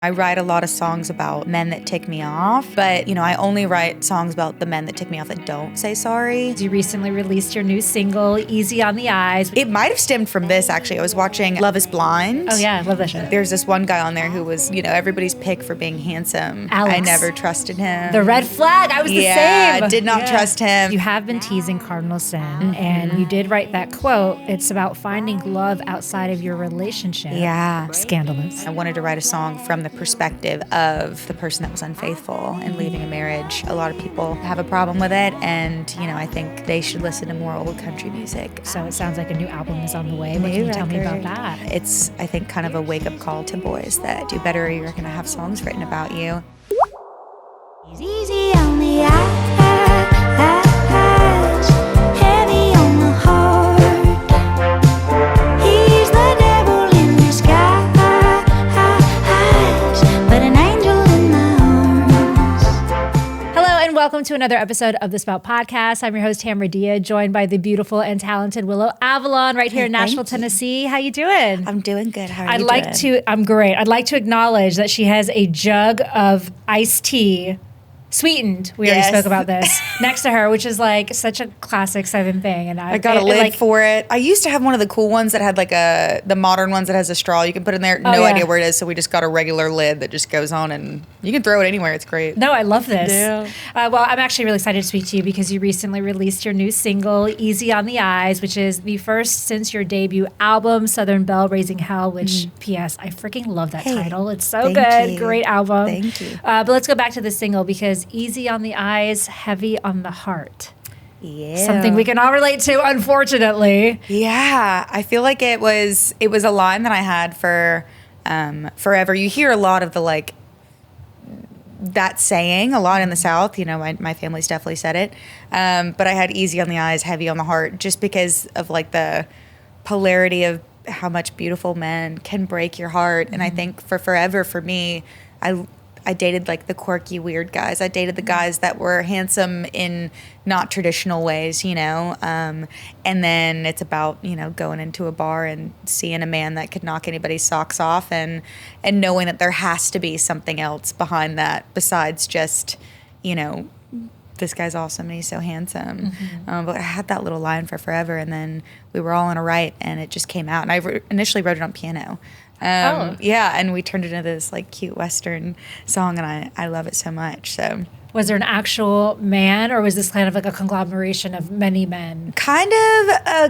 I write a lot of songs about men that tick me off, but, I only write songs about the men that tick me off that don't say sorry. You recently released your new single, Easy on the Eyes. It might have stemmed from this, actually. I was watching Love is Blind. Oh, yeah, I love that show. There's this one guy on there who was, everybody's pick for being handsome. Alex. I never trusted him. The red flag. I was the same. Yeah, did not trust him. You have been teasing Cardinal Sin, and you did write that quote. It's about finding love outside of your relationship. Yeah. Scandalous. I wanted to write a song from the perspective of the person that was unfaithful and leaving a marriage. A lot of people have a problem with it, and I think they should listen to more old country music. So it sounds like a new album is on the way. What can you tell me about that? It's, I think, kind of a wake-up call to boys that do better or you're going to have songs written about you. Easy on the eyes, heavy on the heart. He's the devil in disguise, but an angel in my arms. Hello and welcome to another episode of the Spout podcast. I'm your host, Tamara, joined by the beautiful and talented Willow Avalon right here in Nashville, Tennessee. How you doing? I'm doing good. How are you doing? I'm great. I'd like to acknowledge that she has a jug of iced tea, sweetened. We already spoke about this next to her, which is like such a classic Southern thing. And I got a lid for it. I used to have one of the cool ones that had like the modern ones that has a straw you can put in there. No idea where it is, so we just got a regular lid that just goes on and you can throw it anywhere. It's great. No, I love this. Yeah. Well, I'm actually really excited to speak to you because you recently released your new single, Easy on the Eyes, which is the first since your debut album, Southern Belle Raising Hell, which, P.S., I freaking love that title. It's so good. You. Great album. Thank you. But let's go back to the single because Easy on the Eyes, Heavy on the Heart. Yeah. Something we can all relate to, unfortunately. Yeah. I feel like it was a line that I had for forever. You hear a lot of the that saying a lot in the South. My family's definitely said it. But I had easy on the eyes, heavy on the heart, just because of the polarity of how much beautiful men can break your heart. And I think for forever, for me, I dated the quirky, weird guys. I dated the guys that were handsome in not traditional ways, and then it's about, going into a bar and seeing a man that could knock anybody's socks off and knowing that there has to be something else behind that besides just, this guy's awesome and he's so handsome. But I had that little line for forever, and then we were all in a write and it just came out. And I initially wrote it on piano. Yeah, and we turned it into this cute Western song, and I love it so much. So, was there an actual man, or was this kind of like a conglomeration of many men? Kind of a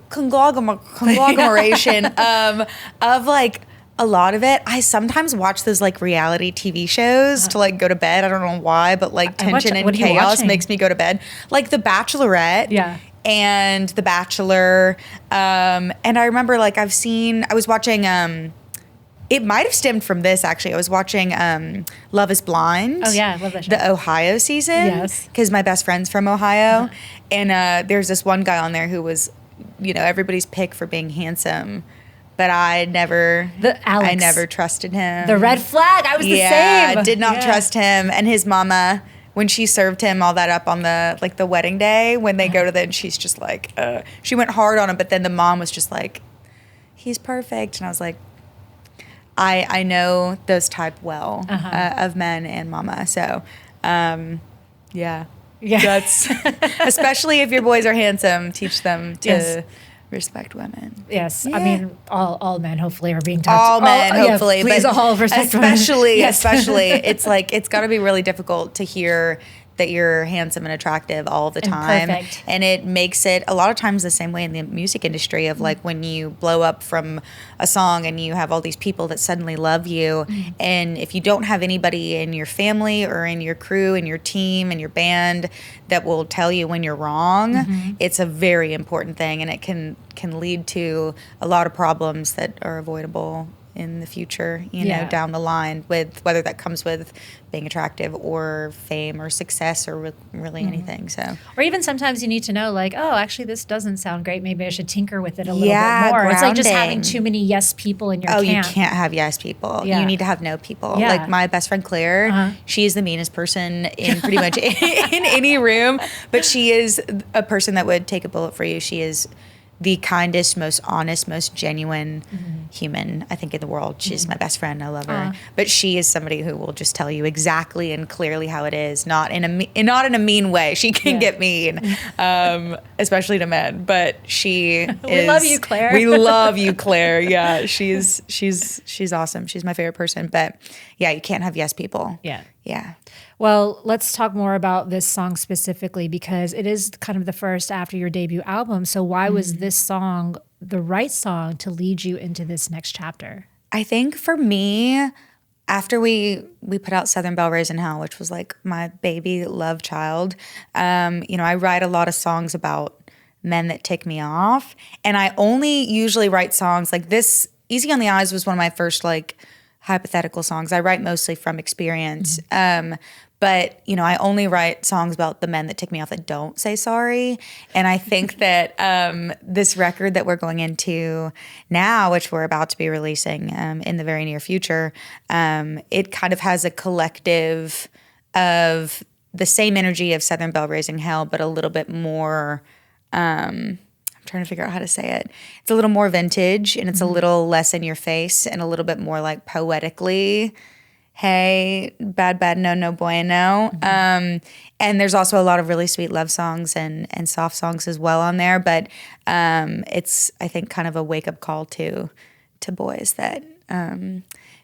conglomeration of a lot of it. I sometimes watch those reality TV shows to go to bed. I don't know why, but tension and chaos makes me go to bed. Like The Bachelorette. Yeah. And The Bachelor, and I remember I was watching, it might have stemmed from this actually. I was watching Love is Blind. Oh yeah, I love that show. The Ohio season. Yes. Because my best friend's from Ohio, and there's this one guy on there who was, everybody's pick for being handsome. But I never trusted him. The red flag. I was the same. Yeah, I did not trust him. And his mama, when she served him all that up on the the wedding day, when they go to and she's just she went hard on him, but then the mom was just he's perfect. And I was I know those type well of men and mama. So, yeah. That's, especially if your boys are handsome, teach them to respect women. Yes. Yeah. I mean, all men hopefully are being taught. All men hopefully. Yeah, please, but all respect especially, women. Especially, it's got to be really difficult to hear that you're handsome and attractive all the time. Perfect. And it makes it a lot of times the same way in the music industry of when you blow up from a song and you have all these people that suddenly love you. And if you don't have anybody in your family or in your crew and your team and your band that will tell you when you're wrong, it's a very important thing, and it can lead to a lot of problems that are avoidable in the future, down the line, with whether that comes with being attractive or fame or success or really anything. So, or even sometimes you need to know actually this doesn't sound great. Maybe I should tinker with it a little bit more. Grounding. It's like just having too many yes people in your camp. You can't have yes people. Yeah. You need to have no people. Yeah. My best friend Claire, she is the meanest person in pretty much in any room, but she is a person that would take a bullet for you. She is the kindest, most honest, most genuine human, I think, in the world. She's my best friend. I love her. But she is somebody who will just tell you exactly and clearly how it is, not in a mean way. She can get mean, especially to men. But she We love you, Claire. We love you, Claire. Yeah, she's awesome. She's my favorite person. But yeah, you can't have yes people. Yeah. Yeah. Well, let's talk more about this song specifically because it is kind of the first after your debut album. So why was this song the right song to lead you into this next chapter? I think for me, after we put out Southern Belle Raising Hell, which was like my baby love child, I write a lot of songs about men that tick me off. And I only usually write songs like this. Easy on the Eyes was one of my first like hypothetical songs. I write mostly from experience. But, I only write songs about the men that tick me off that don't say sorry. And I think that this record that we're going into now, which we're about to be releasing in the very near future, it kind of has a collective of the same energy of Southern Belle Raising Hell, but a little bit more, I'm trying to figure out how to say it. It's a little more vintage and it's a little less in your face and a little bit more like poetically, hey, bad, no bueno. And there's also a lot of really sweet love songs and soft songs as well on there. But it's, I think, kind of a wake-up call to boys that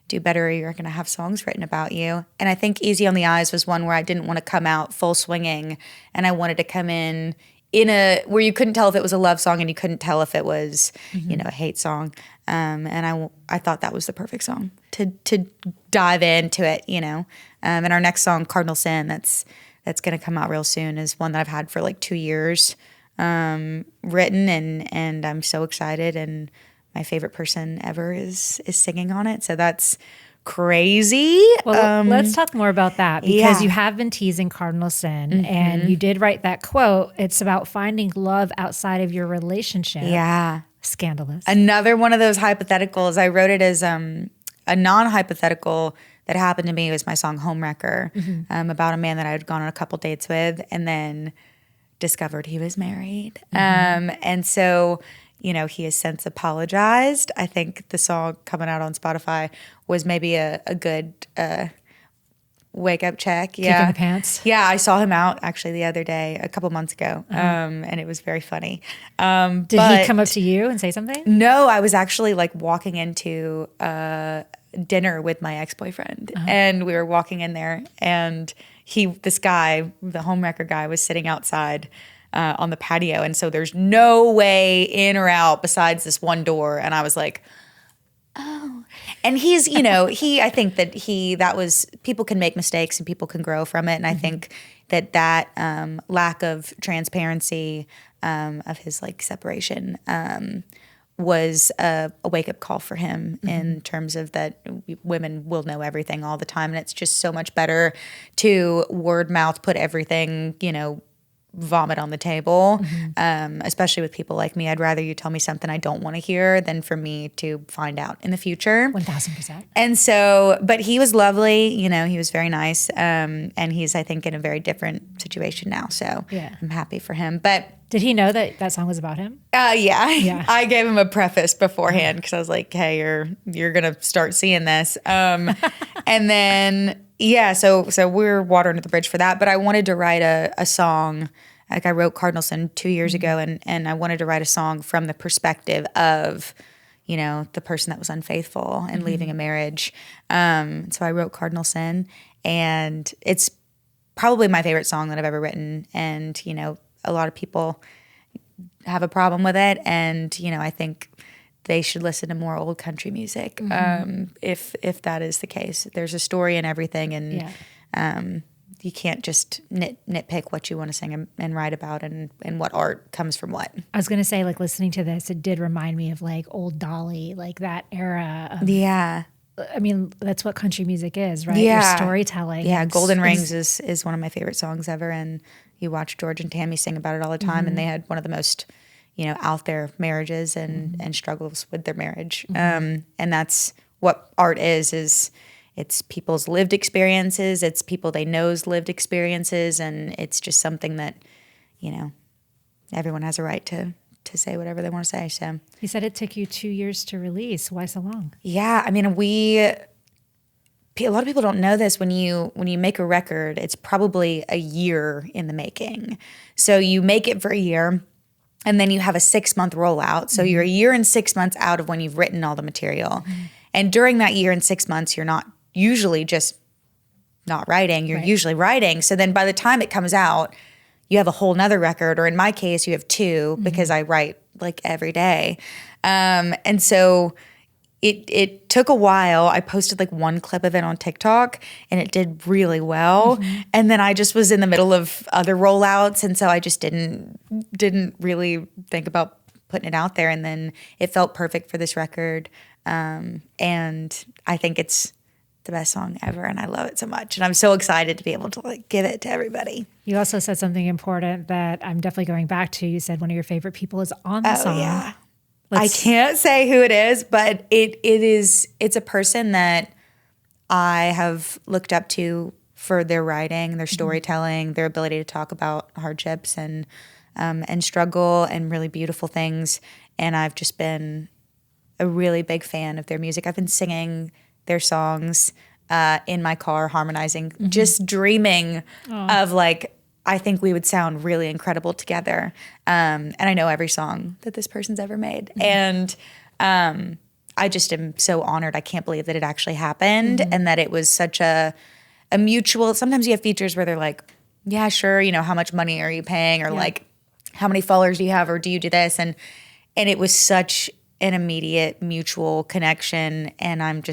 do better or you're going to have songs written about you. And I think Easy on the Eyes was one where I didn't want to come out full swinging and I wanted to come in where you couldn't tell if it was a love song and you couldn't tell if it was, a hate song. And I thought that was the perfect song to dive into it, And our next song, Cardinal Sin, that's going to come out real soon, is one that I've had for like 2 years written, and I'm so excited. And my favorite person ever is singing on it, so that's crazy. Well, let's talk more about that because you have been teasing Cardinal Sin and you did write that quote. It's about finding love outside of your relationship. Yeah. Scandalous. Another one of those hypotheticals. I wrote it as a non-hypothetical that happened to me. It was my song Homewrecker, about a man that I had gone on a couple dates with and then discovered he was married. And so, he has since apologized. I think the song coming out on Spotify was maybe a good wake-up check. Kick in the pants. Yeah, I saw him out actually the other day, a couple months ago, and it was very funny. Did he come up to you and say something? No, I was actually like walking into dinner with my ex-boyfriend, and we were walking in there, and this guy, the Homewrecker guy, was sitting outside on the patio, and so there's no way in or out besides this one door, and I was like, oh. And he's, I think that was, people can make mistakes and people can grow from it, and I think that lack of transparency of his like separation was a wake-up call for him in terms of that women will know everything all the time, and it's just so much better to word mouth put everything, vomit on the table, especially with people like me. I'd rather you tell me something I don't want to hear than for me to find out in the future. 1000%. And so, but he was lovely, he was very nice. And he's, I think, in a very different situation now. So I'm happy for him. But did he know that song was about him? Yeah. I gave him a preface beforehand because I was like, hey, you're going to start seeing this. And then, so we're water under the bridge for that. But I wanted to write a song. Like I wrote Cardinal Sin 2 years ago, and I wanted to write a song from the perspective of, the person that was unfaithful and leaving a marriage. So I wrote Cardinal Sin, and it's probably my favorite song that I've ever written. And, a lot of people have a problem with it. And, I think they should listen to more old country music if that is the case. There's a story in everything, and you can't just nitpick what you want to sing and write about and what art comes from what. I was going to say, like, listening to this, it did remind me of, like, old Dolly, like that era of... Yeah. I mean, that's what country music is, right? Yeah. Your storytelling. Yeah, Golden Rings is one of my favorite songs ever, and you watch George and Tammy sing about it all the time, and they had one of the most, out there marriages and struggles with their marriage. And that's what art is it's people's lived experiences, it's people they know's lived experiences, and it's just something that, everyone has a right to to say whatever they want to say. So You said it took you 2 years to release. Why so long? yeah, I mean, a lot of people don't know this. When you make a record, it's probably a year in the making. So you make it for a year, and then you have a 6-month rollout. So you're a year and 6 months out of when you've written all the material. And during that year and 6 months, you're not usually just not writing. You're usually writing. So then by the time it comes out, you have a whole nother record, or in my case, you have two because I write like every day. And so it took a while. I posted like one clip of it on TikTok and it did really well. And then I just was in the middle of other rollouts. And so I just didn't really think about putting it out there. And then it felt perfect for this record. And I think it's the best song ever, and I love it so much. And I'm so excited to be able to like give it to everybody. You also said something important that I'm definitely going back to. You said one of your favorite people is on the song. Yeah. I can't say who it is, but it's a person that I have looked up to for their writing, their storytelling, their ability to talk about hardships and struggle and really beautiful things. And I've just been a really big fan of their music. I've been singing their songs in my car, harmonizing, just dreaming of like, I think we would sound really incredible together. And I know every song that this person's ever made. And I just am so honored. I can't believe that it actually happened and that it was such a mutual. Sometimes you have features where they're like, yeah, sure, you know, how much money are you paying? Or like, how many followers do you have? Or do you do this? And it was such an immediate mutual connection. And I'm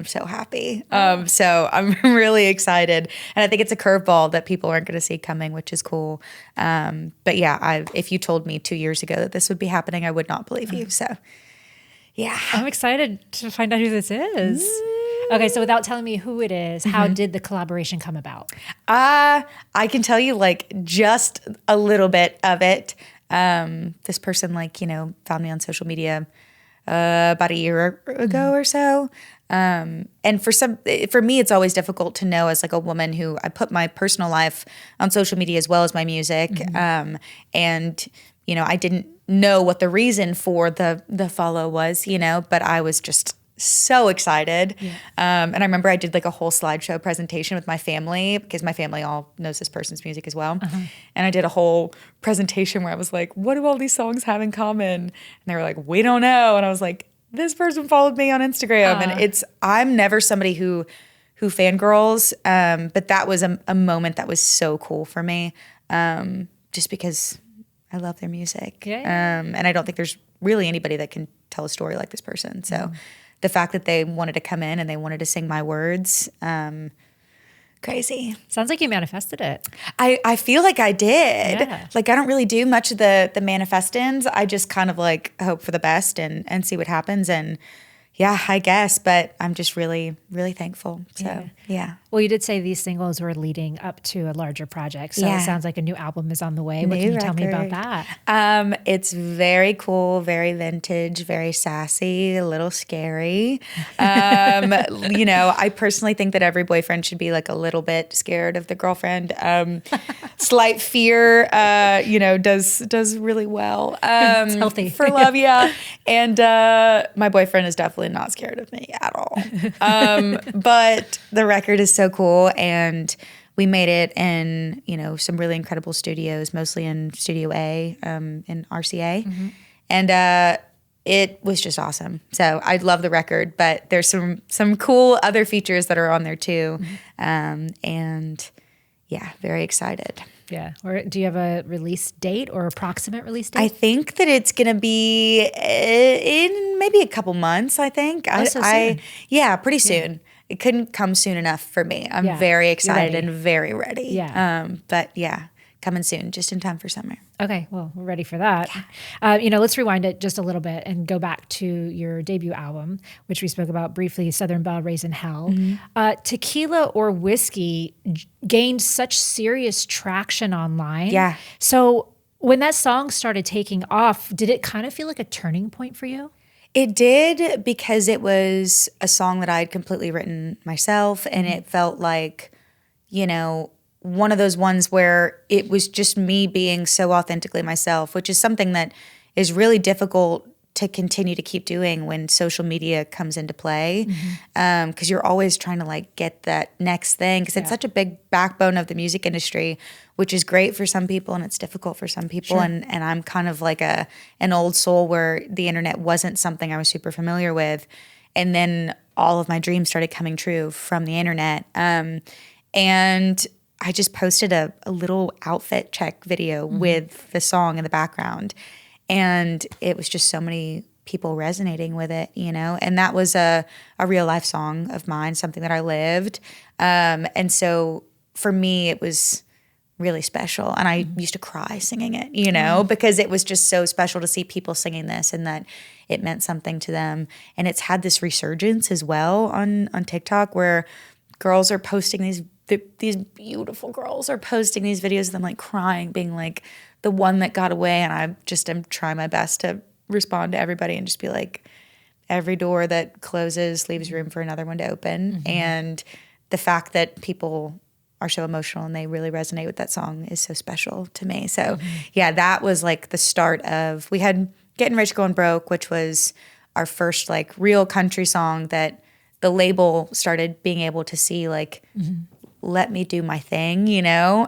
so happy. So I'm really excited. And I think it's a curveball that people aren't going to see coming, which is cool. But yeah, if you told me 2 years ago that this would be happening, I would not believe you. So yeah. I'm excited to find out who this is. Okay, so without telling me who it is, how did the collaboration come about? I can tell you like just a little bit of it. This person like, you know, found me on social media about a year ago or so. And for me, it's always difficult to know as like a woman who I put my personal life on social media as well as my music. And, you know, I didn't know what the reason for the follow was, you know, but I was just so excited. And I remember I did like a whole slideshow presentation with my family because my family all knows this person's music as well. And I did a whole presentation where I was like, what do all these songs have in common? And they were like, we don't know. And I was like, this person followed me on Instagram. And I'm never somebody who fangirls, but that was a moment that was so cool for me, just because I love their music. And I don't think there's really anybody that can tell a story like this person. So the fact that they wanted to come in and they wanted to sing my words, crazy. Sounds like you manifested it. I feel like I did. Yeah. Like I don't really do much of the manifestings. I just kind of like hope for the best and see what happens. And yeah, I guess, but I'm just really, really thankful. So yeah. Well, you did say these singles were leading up to a larger project. So it sounds like a new album is on the way. What can you tell me about that? It's very cool, very vintage, very sassy, a little scary. You know, I personally think that every boyfriend should be like a little bit scared of the girlfriend. Slight fear, you know, does really well. It's healthy. For love, yeah. And my boyfriend is definitely not scared of me at all. But the record is so cool, and we made it in, you know, some really incredible studios, mostly in Studio A, in RCA. And it was just awesome. So I love the record, but there's some cool other features that are on there too. And yeah, very excited. Yeah. Or do you have a release date or approximate release date? I think that it's going to be in maybe a couple months, I think. Soon. Yeah, pretty soon. It couldn't come soon enough for me. I'm very excited and very ready. Yeah. But yeah, coming soon, just in time for summer. Okay, well, we're ready for that. You know, let's rewind it just a little bit and go back to your debut album, which we spoke about briefly, Southern Belle, Raised in Hell. Tequila or Whiskey gained such serious traction online. Yeah. So when that song started taking off, did it kind of feel like a turning point for you? It did, because it was a song that I had completely written myself, and it felt like, you know, one of those ones where it was just me being so authentically myself, which is something that is really difficult to continue to keep doing when social media comes into play, because you're always trying to like get that next thing, because it's such a big backbone of the music industry, which is great for some people and it's difficult for some people. And I'm kind of like an old soul where the internet wasn't something I was super familiar with, and then all of my dreams started coming true from the internet. And I just posted a little outfit check video with the song in the background. And it was just so many people resonating with it, you know? And that was a real life song of mine, something that I lived. And so for me, it was really special. And I used to cry singing it, you know, because it was just so special to see people singing this and that it meant something to them. And it's had this resurgence as well on TikTok, where girls are posting these beautiful girls are posting these videos of them like crying, being like the one that got away. And I just am trying my best to respond to everybody and just be like, every door that closes leaves room for another one to open. And the fact that people are so emotional and they really resonate with that song is so special to me. So yeah, that was like the start of, we had Getting Rich Going Broke, which was our first like real country song that the label started being able to see like, let me do my thing, you know?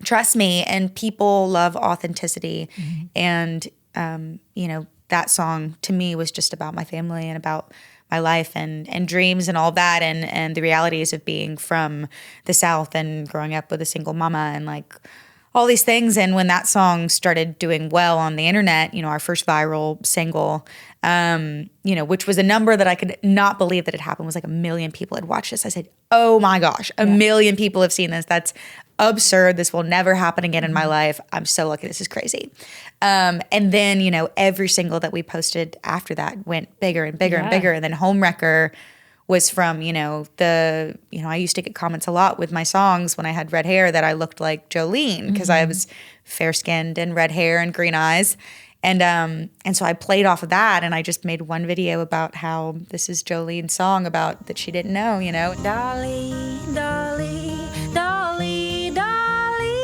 Trust me. And people love authenticity. And, you know, that song to me was just about my family and about my life and dreams and all that. And the realities of being from the South and growing up with a single mama and like all these things. And when that song started doing well on the internet, you know, our first viral single, you know, which was a number that I could not believe that it happened, was like 1 million people had watched this. I said, oh my gosh, 1 million people have seen this. That's absurd. This will never happen again in my life. I'm so lucky. This is crazy. And then, you know, every single that we posted after that went bigger and bigger and bigger. And then Homewrecker was from, you know, I used to get comments a lot with my songs when I had red hair that I looked like Jolene because I was fair skinned and red hair and green eyes. And so I played off of that, and I just made one video about how this is Jolene's song about that she didn't know, you know. Dolly, Dolly, Dolly, Dolly,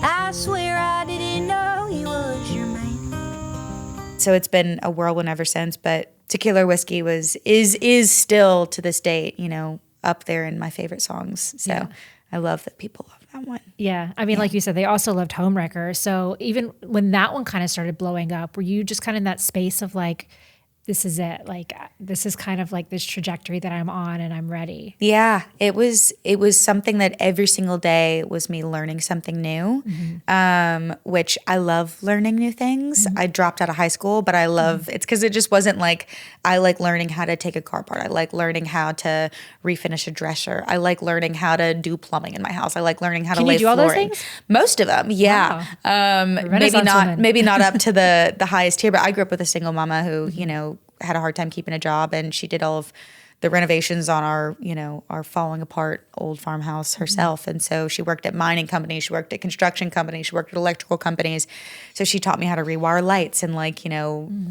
I swear I didn't know he was your man. So it's been a whirlwind ever since, but Tequila Whiskey is still to this date, you know, up there in my favorite songs. So I love that people love that one. Yeah. I mean, like you said, they also loved Homewrecker. So even when that one kind of started blowing up, were you just kind of in that space of like, this is it? Like, this is kind of like this trajectory that I'm on and I'm ready. Yeah, it was something that every single day was me learning something new, which I love learning new things. I dropped out of high school, but I love, it's because it just wasn't like, I like learning how to take a car apart. I like learning how to refinish a dresser. I like learning how to do plumbing in my house. I like learning how to lay flooring. Can you do all those things? Most of them, yeah. Wow. Maybe not up to the highest tier, but I grew up with a single mama who, you know, had a hard time keeping a job, and she did all of the renovations on our falling apart old farmhouse herself. And so she worked at mining companies, she worked at construction companies, she worked at electrical companies. So she taught me how to rewire lights and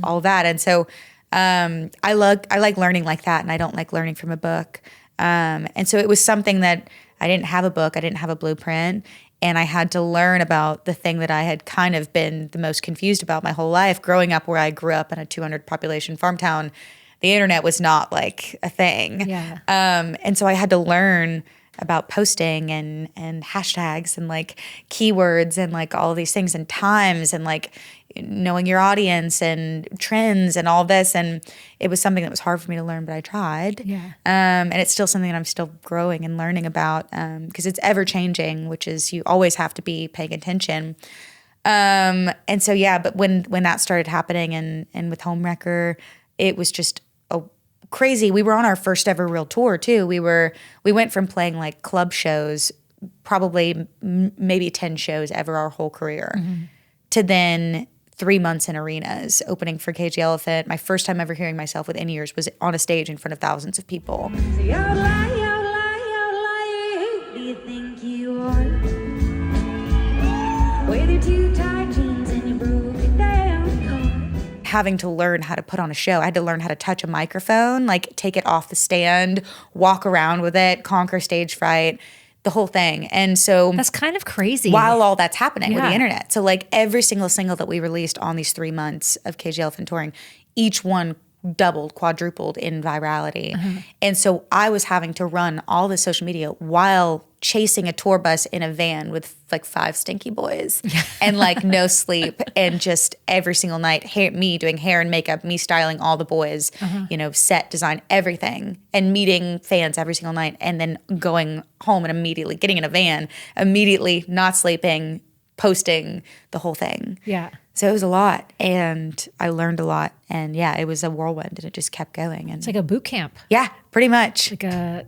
all that. And so I like learning like that, and I don't like learning from a book. And so it was something that I didn't have a book, I didn't have a blueprint. And I had to learn about the thing that I had kind of been the most confused about my whole life. Growing up where I grew up in a 200 population farm town, the internet was not like a thing. Yeah. And so I had to learn about posting and hashtags and like keywords and like all of these things and times and like knowing your audience and trends and all this. And it was something that was hard for me to learn, but I tried. Yeah. And it's still something that I'm still growing and learning about because it's ever changing, which is you always have to be paying attention. And so, yeah, but when that started happening and with Homewrecker, it was just crazy. We were on our first ever real tour too. We went from playing like club shows, probably maybe 10 shows ever our whole career, to then 3 months in arenas, opening for Cage the Elephant. My first time ever hearing myself with in-ears was on a stage in front of thousands of people. Who do you think you are? With your too tight jeans and your broken down car. Having to learn how to put on a show. I had to learn how to touch a microphone, like take it off the stand, walk around with it, conquer stage fright, the whole thing. And so That's kind of crazy. while all that's happening with Yeah. the internet. So like every single single that we released on these 3 months of KG Elephant touring, each one doubled, quadrupled in virality. And so I was having to run all the social media while chasing a tour bus in a van with like 5 stinky boys and like no sleep, and just every single night me doing hair and makeup, me styling all the boys, you know, set design, everything, and meeting fans every single night, and then going home and immediately getting in a van, immediately not sleeping, posting the whole thing. Yeah. So it was a lot, and I learned a lot, and yeah, it was a whirlwind, and it just kept going. And It's like a boot camp, yeah, pretty much. like a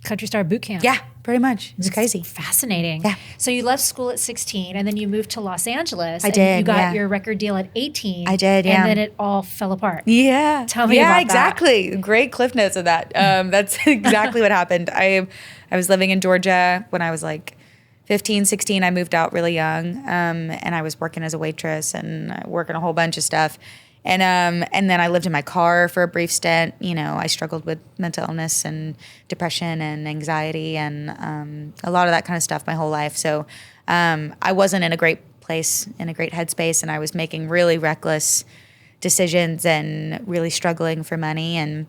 country star boot camp. Yeah, pretty much. It's crazy. Fascinating. Yeah. So you left school at 16 and then you moved to Los Angeles. I and did, You got yeah. your record deal at 18. I did, yeah. And then it all fell apart. Yeah. Tell me yeah, about that. exactly. Great cliff notes of that. That's exactly what happened. I was living in Georgia when I was like 15, 16. I moved out really young, and I was working as a waitress and working a whole bunch of stuff. And then I lived in my car for a brief stint. You know, I struggled with mental illness and depression and anxiety and a lot of that kind of stuff my whole life. So I wasn't in a great place, in a great headspace, and I was making really reckless decisions and really struggling for money. And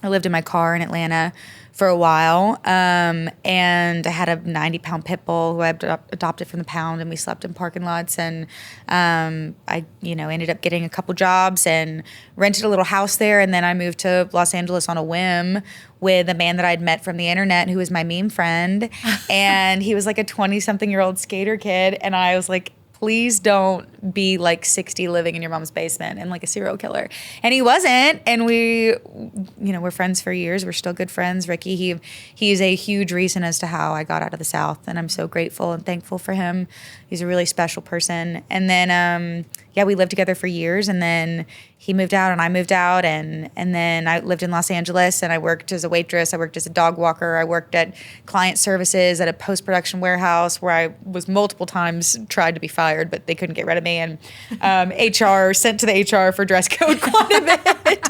I lived in my car in Atlanta for a while, and I had a 90-pound pit bull who I adopted from the pound, and we slept in parking lots. And I, you know, ended up getting a couple jobs and rented a little house there. And then I moved to Los Angeles on a whim with a man that I'd met from the internet who was my meme friend, and he was like a 20-something-year-old skater kid, and I was like, please don't be like 60 living in your mom's basement and like a serial killer. And he wasn't. And we, you know, we're friends for years. We're still good friends. Ricky, he's a huge reason as to how I got out of the South. And I'm so grateful and thankful for him. He's a really special person. And then, yeah, we lived together for years. And then he moved out and I moved out. And then I lived in Los Angeles and I worked as a waitress. I worked as a dog walker. I worked at client services at a post-production warehouse where I was multiple times tried to be fired, but they couldn't get rid of me. And HR, sent to the HR for dress code quite a bit.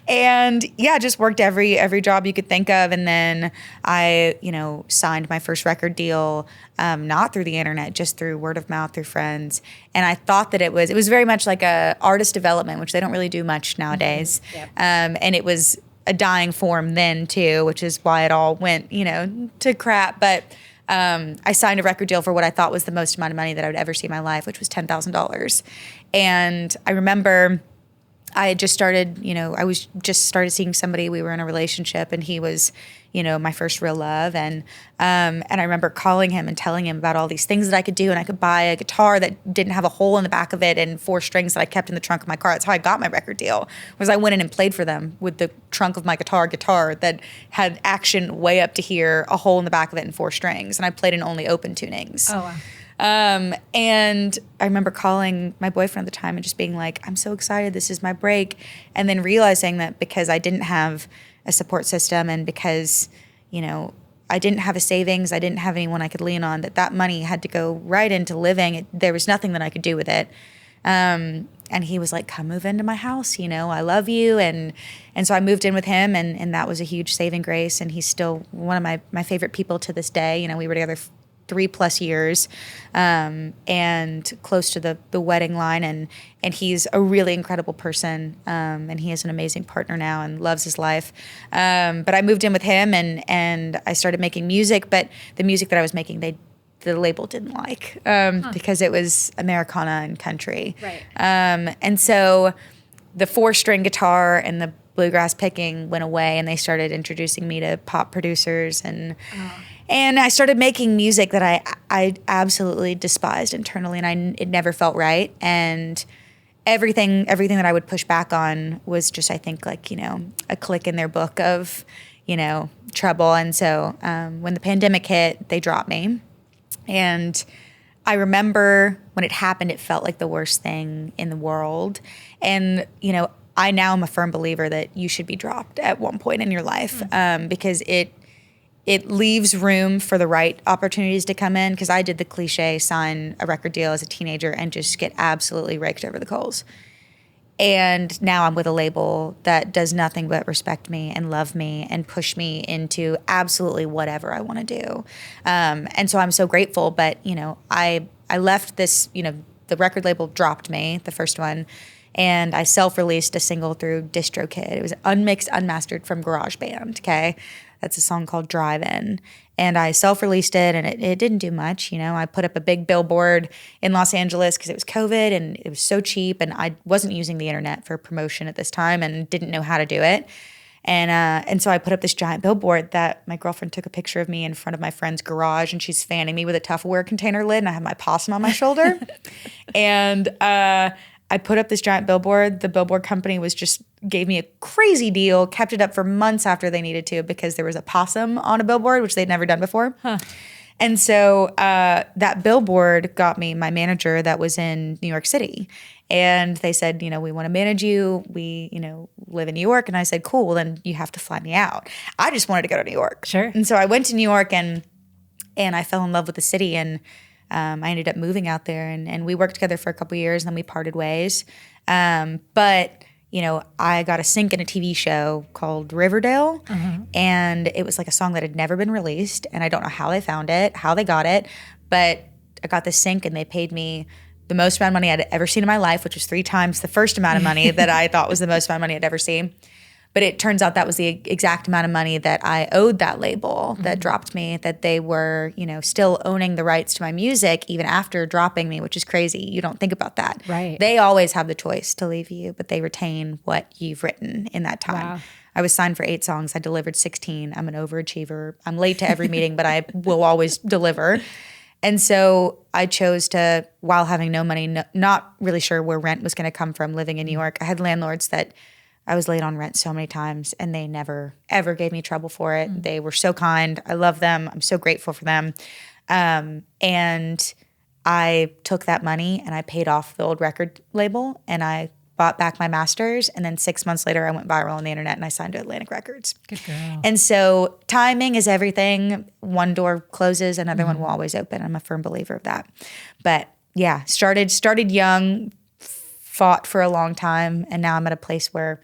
And yeah, just worked every job you could think of. And then I, you know, signed my first record deal, not through the internet, just through word of mouth, through friends. And I thought that it was very much like a artist development, which they don't really do much nowadays. Mm-hmm. Yep. And it was a dying form then too, which is why it all went, you know, to crap. But I signed a record deal for what I thought was the most amount of money that I would ever see in my life, which was $10,000. And I remember I had just started, you know, I was just started seeing somebody. We were in a relationship, and he was, you know, my first real love. And I remember calling him and telling him about all these things that I could do, and I could buy a guitar that didn't have a hole in the back of it and 4 strings that I kept in the trunk of my car. That's how I got my record deal. Was I went in and played for them with the trunk of my guitar that had action way up to here, a hole in the back of it, and 4 strings, and I played in only open tunings. Oh, wow. And I remember calling my boyfriend at the time and just being like, I'm so excited, this is my break. And then realizing that because I didn't have a support system and because, you know, I didn't have a savings, I didn't have anyone I could lean on, that money had to go right into living. There was nothing that I could do with it. And he was like, come move into my house, you know, I love you. And so I moved in with him, and that was a huge saving grace. And he's still one of my favorite people to this day. You know, we were together 3+ years, and close to the wedding line. And he's a really incredible person. And he is an amazing partner now and loves his life. But I moved in with him and I started making music, but the music that I was making, the label didn't like, because it was Americana and country. Right. And so the 4-string guitar and the bluegrass picking went away, and they started introducing me to pop producers, and I started making music that I absolutely despised internally, and it never felt right. And everything that I would push back on was just, I think, like, you know, a click in their book of, you know, trouble. And so when the pandemic hit, they dropped me. And I remember when it happened, it felt like the worst thing in the world. And, you know, I now am a firm believer that you should be dropped at one point in your life, because it leaves room for the right opportunities to come in. Because I did the cliche sign a record deal as a teenager and just get absolutely raked over the coals. And now I'm with a label that does nothing but respect me and love me and push me into absolutely whatever I want to do. And so I'm so grateful. But, I left this, the record label dropped me, the first one, and I self-released a single through DistroKid. It was unmixed, unmastered from GarageBand, okay? That's a song called Drive In. And I self-released it, and it didn't do much. I put up a big billboard in Los Angeles because it was COVID, and it was so cheap, and I wasn't using the internet for promotion at this time and didn't know how to do it. And so I put up this giant billboard that my girlfriend took a picture of me in front of my friend's garage, and she's fanning me with a Tupperware container lid, and I have my possum on my shoulder. And I put up this giant billboard. The billboard company gave me a crazy deal, kept it up for months after they needed to because there was a possum on a billboard, which they'd never done before. Huh. And so that billboard got me my manager that was in New York City. And they said, we want to manage you. We, live in New York. And I said, cool, well, then you have to fly me out. I just wanted to go to New York. Sure. And so I went to New York and I fell in love with the city, and I ended up moving out there, and we worked together for a couple of years, and then we parted ways. But I got a sync in a TV show called Riverdale, and it was like a song that had never been released, and I don't know how they found it, how they got it, but I got the sync, and they paid me the most amount of money I'd ever seen in my life, which was 3 times the first amount of money that I thought was the most amount of money I'd ever seen. But it turns out that was the exact amount of money that I owed that label that dropped me, that they were, still owning the rights to my music even after dropping me, which is crazy. You don't think about that. Right. They always have the choice to leave you, but they retain what you've written in that time. Wow. I was signed for 8 songs. I delivered 16. I'm an overachiever. I'm late to every meeting, but I will always deliver. And so I chose to, while having no money, not really sure where rent was going to come from living in New York. I had landlords that I was late on rent so many times, and they never, ever gave me trouble for it. They were so kind. I love them. I'm so grateful for them. And I took that money and I paid off the old record label, and I bought back my masters. And then 6 months later, I went viral on the internet and I signed to Atlantic Records. Good girl. And so timing is everything. One door closes, another one will always open. I'm a firm believer of that. But yeah, started young, fought for a long time, and now I'm at a place where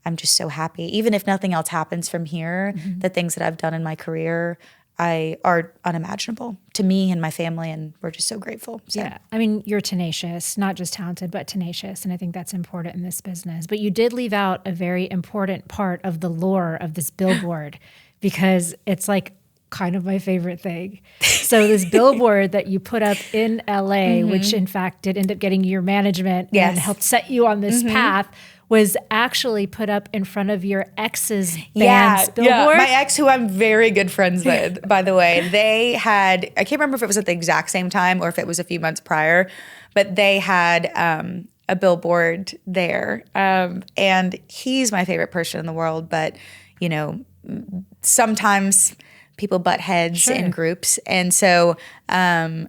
I'm just so happy. Even if nothing else happens from here, the things that I've done in my career are unimaginable to me and my family, and we're just so grateful. So. Yeah. I mean, you're tenacious, not just talented, but tenacious, and I think that's important in this business. But you did leave out a very important part of the lore of this billboard because it's like kind of my favorite thing. So this billboard that you put up in LA, which in fact did end up getting your management and helped set you on this path, was actually put up in front of your ex's band's billboard. Yeah, my ex, who I'm very good friends with, by the way, they had, I can't remember if it was at the exact same time or if it was a few months prior, but they had a billboard there. And he's my favorite person in the world, but, sometimes people butt heads in groups. And so, there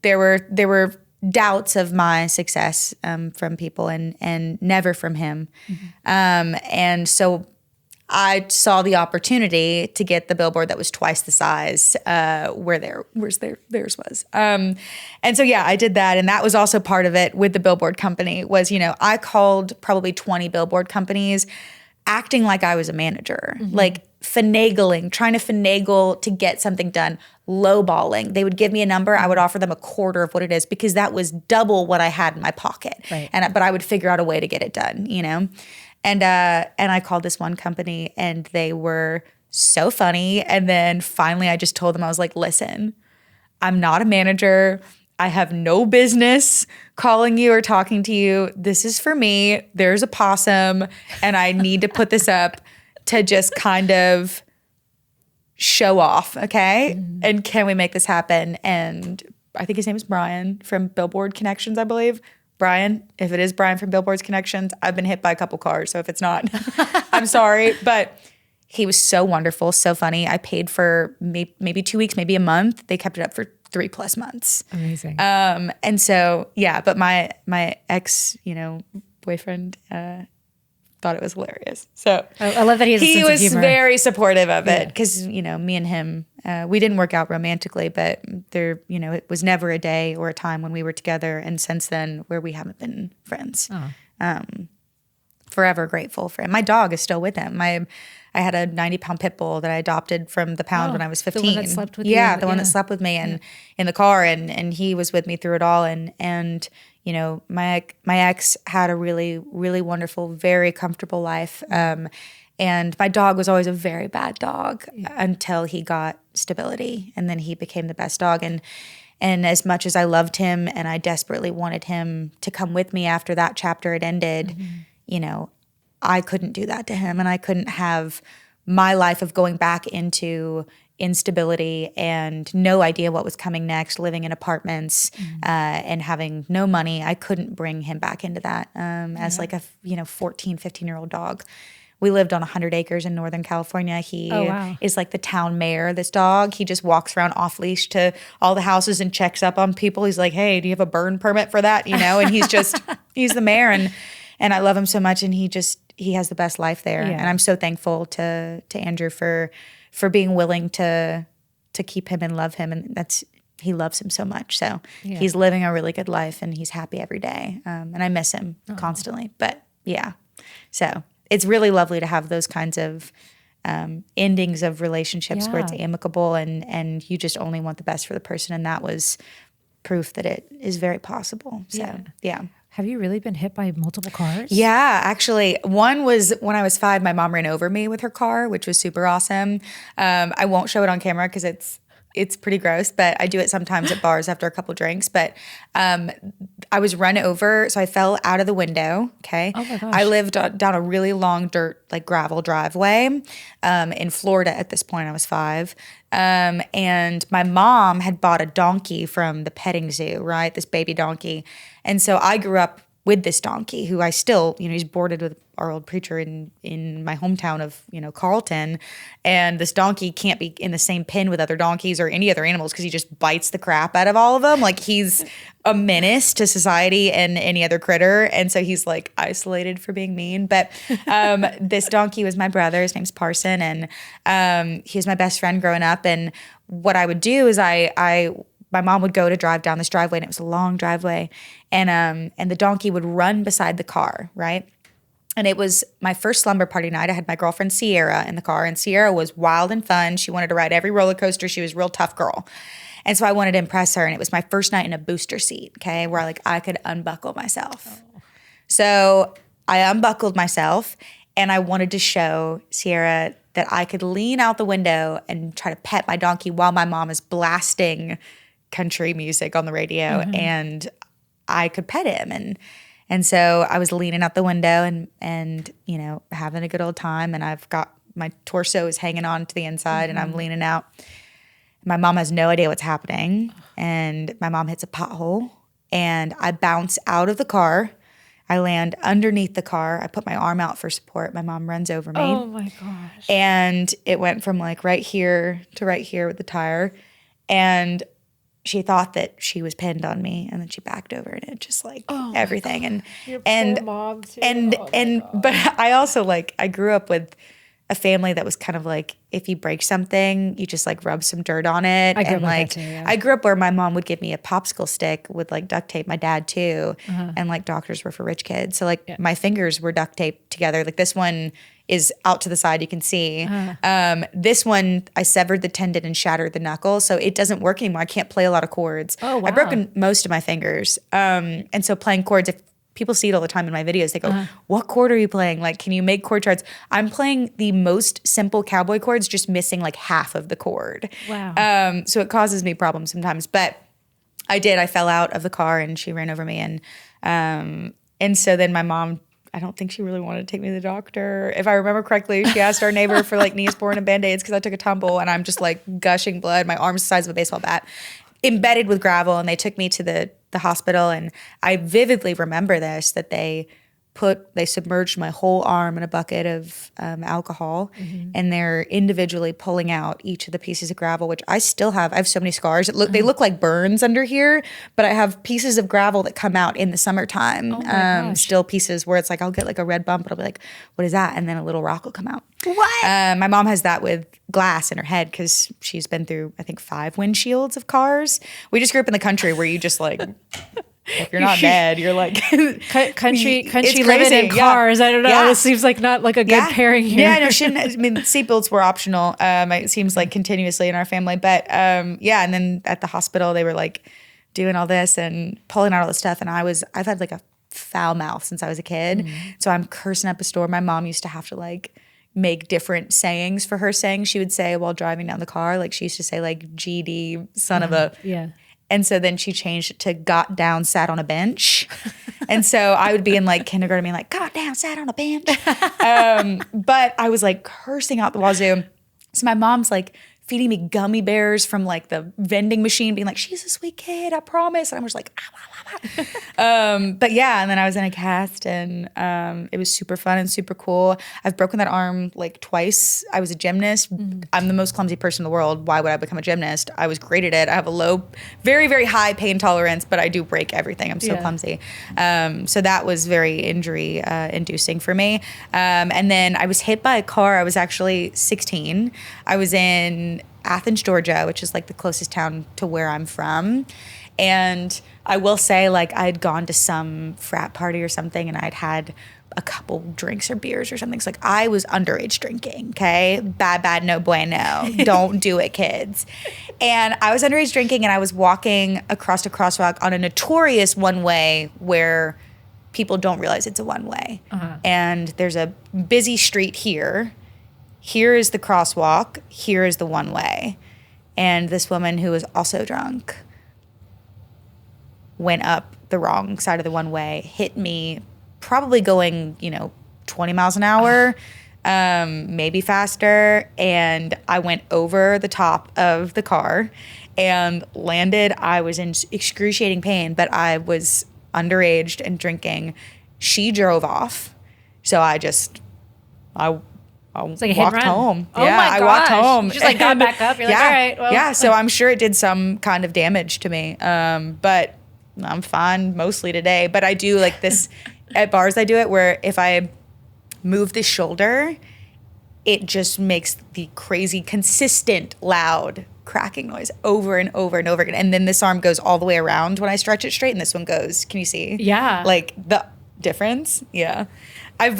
were doubts of my success from people and never from him. And so I saw the opportunity to get the billboard that was twice the size where theirs was. And so, yeah, I did that. And that was also part of it with the billboard company was, I called probably 20 billboard companies acting like I was a manager, like trying to finagle to get something done, lowballing. They would give me a number, I would offer them a quarter of what it is because that was double what I had in my pocket. Right. But I would figure out a way to get it done, And I called this one company and they were so funny. And then finally I just told them, I was like, listen, I'm not a manager. I have no business calling you or talking to you. This is for me. There's a possum and I need to put this up to just kind of show off, okay? And can we make this happen? And I think his name is Brian from Billboard Connections, I believe. Brian, if it is Brian from Billboard's Connections, I've been hit by a couple cars, so if it's not, I'm sorry. But he was so wonderful, so funny. I paid for maybe 2 weeks, maybe a month. They kept it up for 3+ months. Amazing. And so, yeah, but my ex, boyfriend thought it was hilarious. So I love that he has a sense of humor. Very supportive of it because, me and him, we didn't work out romantically, but there, it was never a day or a time when we were together. And since then, where we haven't been friends. Forever grateful for him. My dog is still with him. I had a 90-pound pit bull that I adopted from the pound when I was 15. The one that slept with you. Yeah, the one that slept with me and in the car, and he was with me through it all. And you know, my ex had a really, really wonderful, very comfortable life. And my dog was always a very bad dog until he got stability, and then he became the best dog. And as much as I loved him and I desperately wanted him to come with me after that chapter had ended, you know, I couldn't do that to him, and I couldn't have my life of going back into instability and no idea what was coming next, living in apartments and having no money. I couldn't bring him back into that as like a 14, 15-year-old dog. We lived on 100 acres in Northern California. He is like the town mayor, this dog. He just walks around off leash to all the houses and checks up on people. He's like, hey, do you have a burn permit for that? You know, and he's the mayor. And I love him so much. And he has the best life there. Yeah. And I'm so thankful to Andrew for being willing to keep him and love him. And he loves him so much. So he's living a really good life and he's happy every day. And I miss him constantly. But yeah, so it's really lovely to have those kinds of endings of relationships where it's amicable and you just only want the best for the person. And that was proof that it is very possible. So yeah. Have you really been hit by multiple cars? Yeah, actually. One was when I was 5, my mom ran over me with her car, which was super awesome. I won't show it on camera because it's pretty gross, but I do it sometimes at bars after a couple drinks. But I was run over, so I fell out of the window, okay? Oh my gosh. I lived down a really long dirt, like gravel driveway in Florida at this point. I was 5. And my mom had bought a donkey from the petting zoo, right? This baby donkey. And so I grew up with this donkey who I still, he's boarded with our old preacher in my hometown of, Carlton. And this donkey can't be in the same pen with other donkeys or any other animals because he just bites the crap out of all of them. Like he's a menace to society and any other critter. And so he's like isolated for being mean. But this donkey was my brother. His name's Parson. And he was my best friend growing up. And what I would do is my mom would go to drive down this driveway, and it was a long driveway, and the donkey would run beside the car, right? And it was my first slumber party night. I had my girlfriend Sierra in the car, and Sierra was wild and fun. She wanted to ride every roller coaster. She was a real tough girl. And so I wanted to impress her, and it was my first night in a booster seat, okay, where like I could unbuckle myself. Oh. So I unbuckled myself, and I wanted to show Sierra that I could lean out the window and try to pet my donkey while my mom is blasting country music on the radio, and I could pet him. And so I was leaning out the window and having a good old time, and I've got my torso is hanging on to the inside and I'm leaning out. My mom has no idea what's happening, and my mom hits a pothole and I bounce out of the car. I land underneath the car. I put my arm out for support. My mom runs over me. Oh my gosh. And it went from like right here to right here with the tire. And she thought that she was pinned on me, and then she backed over, and it just like everything. And your poor mom too. But I also I grew up with a family that was kind of like, if you break something, you just like rub some dirt on it. I grew up like that too, yeah. I grew up where my mom would give me a popsicle stick with like duct tape. My dad too, and like doctors were for rich kids, so my fingers were duct taped together. Like this one is out to the side, you can see. This one, I severed the tendon and shattered the knuckle, so it doesn't work anymore. I can't play a lot of chords. Oh, wow. I've broken most of my fingers. And so playing chords, if people see it all the time in my videos, they go, what chord are you playing? Like, can you make chord charts? I'm playing the most simple cowboy chords, just missing like half of the chord. Wow. So it causes me problems sometimes. But I fell out of the car and she ran over me. And so then my mom, I don't think she really wanted to take me to the doctor. If I remember correctly, she asked our neighbor for like Neosporin and Band-Aids because I took a tumble and I'm just like gushing blood. My arm's the size of a baseball bat, embedded with gravel. And they took me to the hospital. And I vividly remember this, that they submerged my whole arm in a bucket of alcohol, and they're individually pulling out each of the pieces of gravel, which I still have. I have so many scars. They look like burns under here, but I have pieces of gravel that come out in the summertime. Oh my gosh. Still pieces where it's like I'll get like a red bump, and I'll be like, what is that? And then a little rock will come out. What? My mom has that with glass in her head because she's been through, I think, 5 windshields of cars. We just grew up in the country where you just like... if you're not dead, you're like country it's living crazy. in cars. I don't know. Yeah. This seems like not like a good pairing here. Yeah, no, shouldn't. I mean, seatbelts were optional. It seems like continuously in our family, but yeah. And then at the hospital, they were like doing all this and pulling out all this stuff, and I've had like a foul mouth since I was a kid, so I'm cursing up a storm. My mom used to have to like make different sayings for her sayings she would say while driving down the car. Like she used to say like GD, son of a. Yeah. And so then she changed it to got down, sat on a bench. And so I would be in like kindergarten being like, got down, sat on a bench. But I was like cursing out the wazoo. So my mom's like feeding me gummy bears from like the vending machine, being like, she's a sweet kid, I promise. And I was like, ah, ah, ah, ah. But yeah, and then I was in a cast, and it was super fun and super cool. I've broken that arm like twice. I was a gymnast. I'm the most clumsy person in the world. Why would I become a gymnast? I was great at it. I have a low, very, very high pain tolerance, but I do break everything. I'm so clumsy. So that was very injury inducing for me. And then I was hit by a car. I was actually 16. I was in Athens, Georgia, which is like the closest town to where I'm from. And I will say, like, I'd gone to some frat party or something, and I'd had a couple drinks or beers or something. So like, I was underage drinking, okay? Bad, no bueno. Don't do it, kids. And I was underage drinking, and I was walking across a crosswalk on a notorious one-way where people don't realize it's a one-way. And there's a busy street here. Here is the crosswalk. Here is the one-way. And this woman who was also drunk went up the wrong side of the one-way, hit me, probably going, 20 miles an hour, maybe faster. And I went over the top of the car and landed. I was in excruciating pain, but I was underage and drinking. She drove off. So I it's like a walked hit and run. home. Oh yeah, my I walked gosh. home. You just like got back up. You're like, all right. Well. Yeah, so I'm sure it did some kind of damage to me. But I'm fine mostly today. But I do like this at bars. I do it where if I move the shoulder, it just makes the crazy, consistent, loud cracking noise over and over and over again. And then this arm goes all the way around when I stretch it straight, and this one goes. Can you see? Yeah. Like the difference. Yeah. I've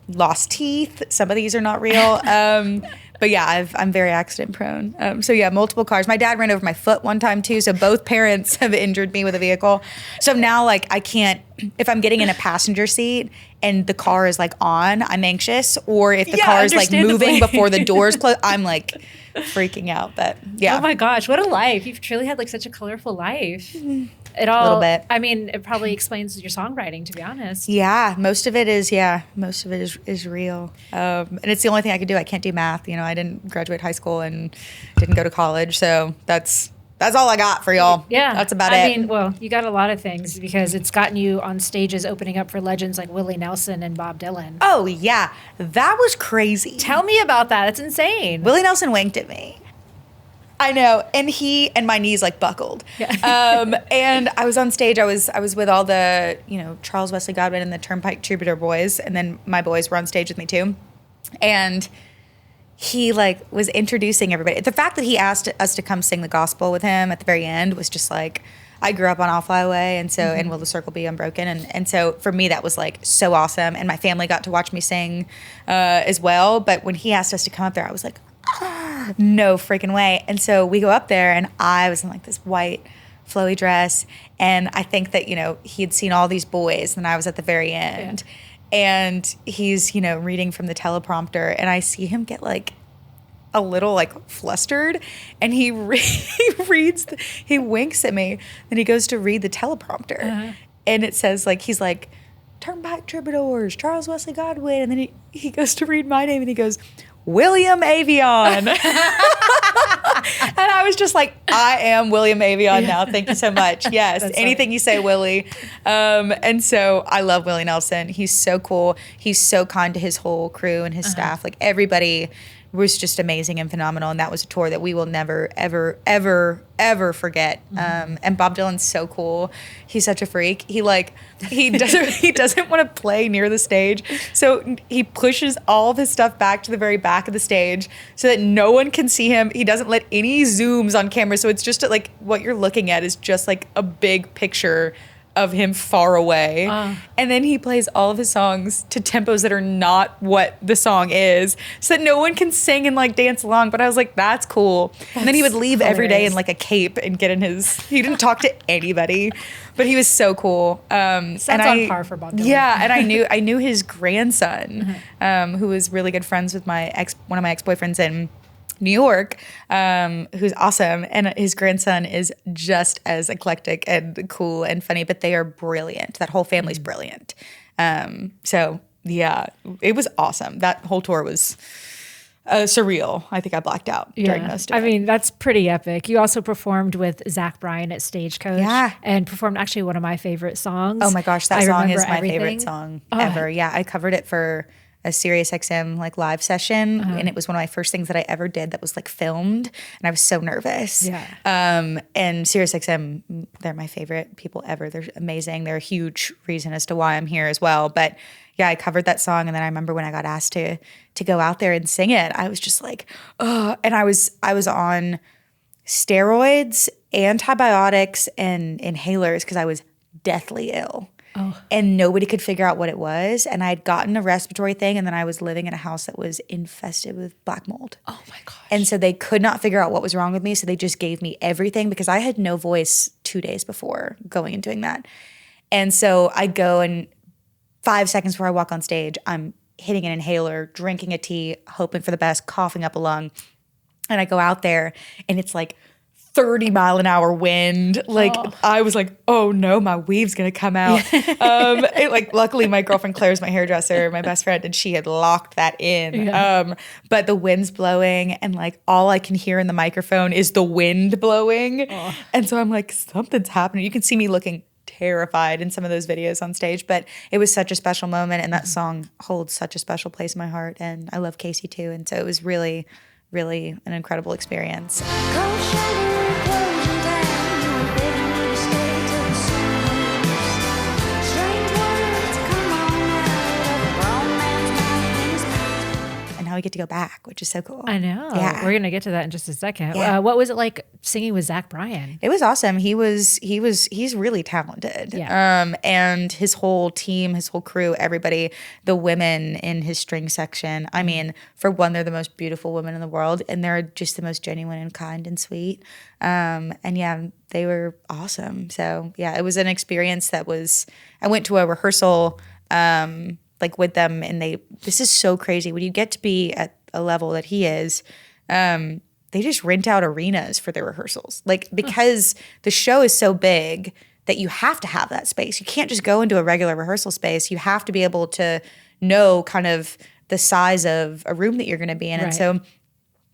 lost teeth. Some of these are not real. But yeah, I'm very accident prone. So yeah, multiple cars. My dad ran over my foot one time too. So both parents have injured me with a vehicle. So now like I can't, if I'm getting in a passenger seat and the car is like on, I'm anxious. Or if the car is like moving before the doors close, I'm like freaking out. But yeah. Oh my gosh, what a life. You've truly had like such a colorful life. It all, a little bit. I mean, it probably explains your songwriting, to be honest. Yeah, most of it is real. And it's the only thing I could do. I can't do math. I didn't graduate high school and didn't go to college. So that's all I got for y'all. Yeah. That's about it. I mean, well, you got a lot of things because it's gotten you on stages opening up for legends like Willie Nelson and Bob Dylan. Oh, yeah. That was crazy. Tell me about that. It's insane. Willie Nelson winked at me. I know, and my knees like buckled. Yeah. And I was on stage. I was with all the Charles Wesley Godwin and the Turnpike Troubadour boys, and then my boys were on stage with me too. And he like was introducing everybody. The fact that he asked us to come sing the gospel with him at the very end was just like, I grew up on I'll Fly Away, and so and Will the Circle Be Unbroken, and so for me that was like so awesome, and my family got to watch me sing as well. But when he asked us to come up there, I was like, no freaking way. And so we go up there, and I was in like this white flowy dress, and I think that he had seen all these boys, and I was at the very end. And he's reading from the teleprompter, and I see him get like a little like flustered, and he he winks at me, and he goes to read the teleprompter, and it says like, he's like, Turnpike Troubadours, Charles Wesley Godwin, and then he goes to read my name, and he goes, William Avion. And I was just like, I am William Avion now. Thank you so much. Yes. Anything funny. You say, Willie. And so I love Willie Nelson. He's so cool. He's so kind to his whole crew and his staff. Like everybody was just amazing and phenomenal. And that was a tour that we will never, ever, ever, ever forget. And Bob Dylan's so cool. He's such a freak. He doesn't want to play near the stage. So he pushes all of his stuff back to the very back of the stage so that no one can see him. He doesn't let any zooms on camera. So it's just like what you're looking at is just like a big picture of him far away. And then he plays all of his songs to tempos that are not what the song is, so that no one can sing and like dance along. But I was like, that's cool. And then he would leave every day in like a cape and get in his, he didn't talk to anybody, but he was so cool. Sounds on par for Bob Dylan. Yeah. And I knew his grandson, who was really good friends with one of my ex-boyfriends in New York, who's awesome, and his grandson is just as eclectic and cool and funny, but they are brilliant. That whole family's brilliant. So yeah, it was awesome. That whole tour was surreal. I think I blacked out during most of it. I mean, that's pretty epic. You also performed with Zach Bryan at Stagecoach, and performed actually one of my favorite songs. Oh my gosh, that song is my everything. favorite song ever. Yeah, I covered it for a SiriusXM like live session, and it was one of my first things that I ever did that was like filmed, and I was so nervous. Yeah. And SiriusXM, they're my favorite people ever. They're amazing. They're a huge reason as to why I'm here as well. But yeah, I covered that song, and then I remember when I got asked to go out there and sing it, I was just like, oh, and I was on steroids, antibiotics, and inhalers because I was deathly ill. And nobody could figure out what it was. And I'd gotten a respiratory thing, and then I was living in a house that was infested with black mold. Oh my gosh. And so they could not figure out what was wrong with me. So they just gave me everything because I had no voice 2 days before going and doing that. And so I go, and 5 seconds before I walk on stage, I'm hitting an inhaler, drinking a tea, hoping for the best, coughing up a lung. And I go out there, and it's like 30-mile-an-hour wind. Like I was like, oh no, my weave's gonna come out. Luckily my girlfriend Claire's my hairdresser, my best friend, and she had locked that in. But the wind's blowing, and like all I can hear in the microphone is the wind blowing. And so I'm like, something's happening. You can see me looking terrified in some of those videos on stage, but it was such a special moment, and that song holds such a special place in my heart, and I love Casey too. And so it was really, really an incredible experience. Now we get to go back, which is so cool. I know. Yeah. We're gonna get to that in just a second. Yeah. What was it like singing with Zach Bryan? It was awesome. He's really talented. Yeah. And his whole team, his whole crew, everybody, the women in his string section. I mean, for one, they're the most beautiful women in the world, and they're just the most genuine and kind and sweet. And yeah, they were awesome. So yeah, it was an experience that was. I went to a rehearsal. Like with them, and this is so crazy when you get to be at a level that he is. They just rent out arenas for their rehearsals, like because the show is so big that you have to have that space. You can't just go into a regular rehearsal space. You have to be able to know kind of the size of a room that you're going to be in. Right. And so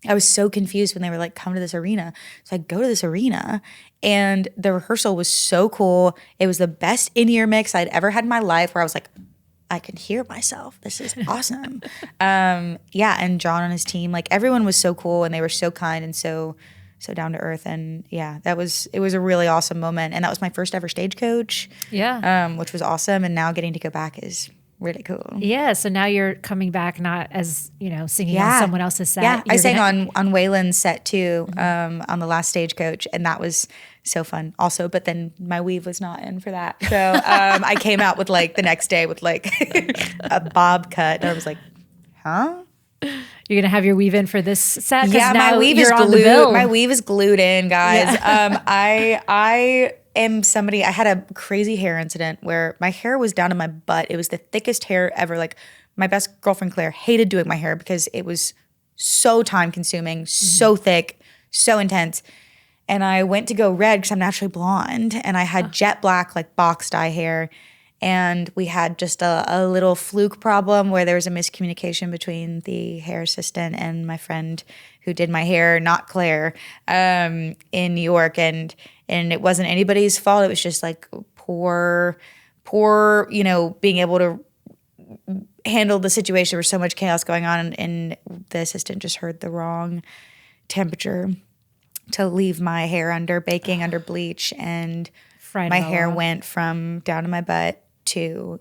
I was so confused when they were like, come to this arena. So I go to this arena, and the rehearsal was so cool. It was the best in-ear mix I'd ever had in my life, where I was like, I can hear myself. This is awesome. Yeah, and John and his team, like everyone was so cool, and they were so kind and so down to earth. And yeah, it was a really awesome moment. And that was my first ever Stagecoach. Yeah. Which was awesome. And now getting to go back is really cool. Yeah. So now you're coming back not as, singing on someone else's set. Yeah, I sang on Waylon's set too, on the last Stagecoach, and that was so fun also, but then my weave was not in for that. So I came out with like the next day with like a bob cut, and I was like, huh? You're going to have your weave in for this set? Yeah, my weave is glued. My weave is glued in, guys. Yeah. I am somebody, I had a crazy hair incident where my hair was down to my butt. It was the thickest hair ever. Like my best girlfriend, Claire, hated doing my hair because it was so time consuming, so thick, so intense. And I went to go red because I'm naturally blonde, and I had jet black, like box dye hair. And we had just a little fluke problem where there was a miscommunication between the hair assistant and my friend who did my hair, not Claire, in New York. And it wasn't anybody's fault. It was just like poor, being able to handle the situation. There was so much chaos going on, and the assistant just heard the wrong temperature to leave my hair under baking, under bleach, and my hair went from down to my butt to,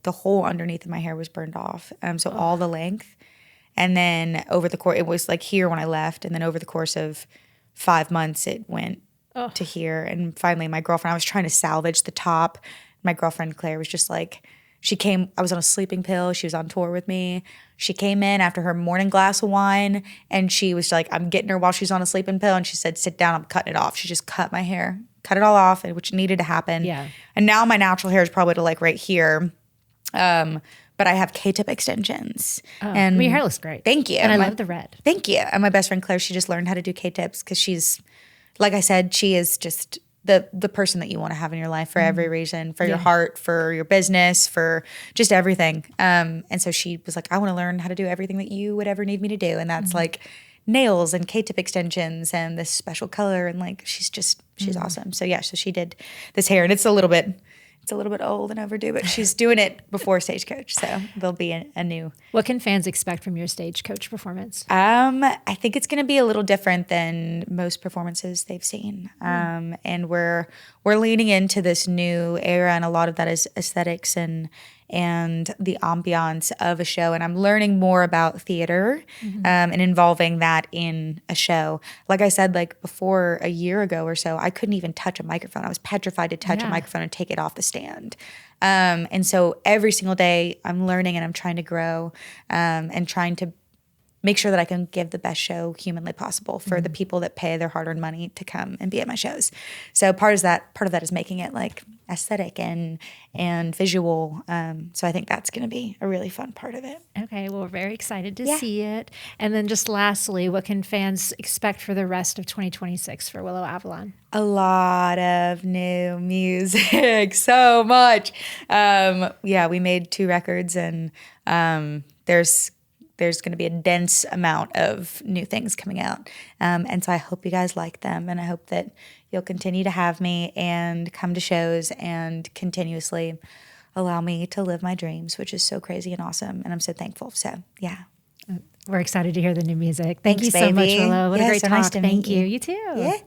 the whole underneath of my hair was burned off. So all the length. And then over the course, it was like here when I left, and then over the course of 5 months, it went to hear. And finally, my girlfriend, I was trying to salvage the top. My girlfriend, Claire, was just like, she came, I was on a sleeping pill. She was on tour with me. She came in after her morning glass of wine and she was like, I'm getting her while she's on a sleeping pill. And she said, sit down, I'm cutting it off. She just cut my hair, cut it all off, which needed to happen. Yeah. And now my natural hair is probably to like right here. But I have K-tip extensions. And your hair looks great. Thank you. And I love the red. Thank you. And my best friend Claire, she just learned how to do K-tips because she's, like I said, she is just the person that you want to have in your life for every reason, for your heart, for your business, for just everything. And so she was like, I want to learn how to do everything that you would ever need me to do. And that's like nails and K-tip extensions and this special color. And like, she's awesome. So yeah, so she did this hair and it's a little bit old and overdue, but she's doing it before Stagecoach. So there'll be a new. What can fans expect from your Stagecoach performance? I think it's going to be a little different than most performances they've seen. And we're leaning into this new era, and a lot of that is aesthetics and the ambiance of a show. And I'm learning more about theater and involving that in a show. Like I said, like before a year ago or so, I couldn't even touch a microphone. I was petrified to touch a microphone and take it off the stand. And so every single day I'm learning and I'm trying to grow and trying to make sure that I can give the best show humanly possible for the people that pay their hard-earned money to come and be at my shows. So part of that is making it like aesthetic and visual. So I think that's going to be a really fun part of it. Okay, well, we're very excited to see it. And then just lastly, what can fans expect for the rest of 2026 for Willow Avalon? A lot of new music, so much. We made 2 records and there's going to be a dense amount of new things coming out. And so I hope you guys like them. And I hope that you'll continue to have me and come to shows and continuously allow me to live my dreams, which is so crazy and awesome. And I'm so thankful. So, yeah. We're excited to hear the new music. Thank Thanks, you so much, baby. Willow. What a great so talk. nice to Thank meet you. You too. Yeah.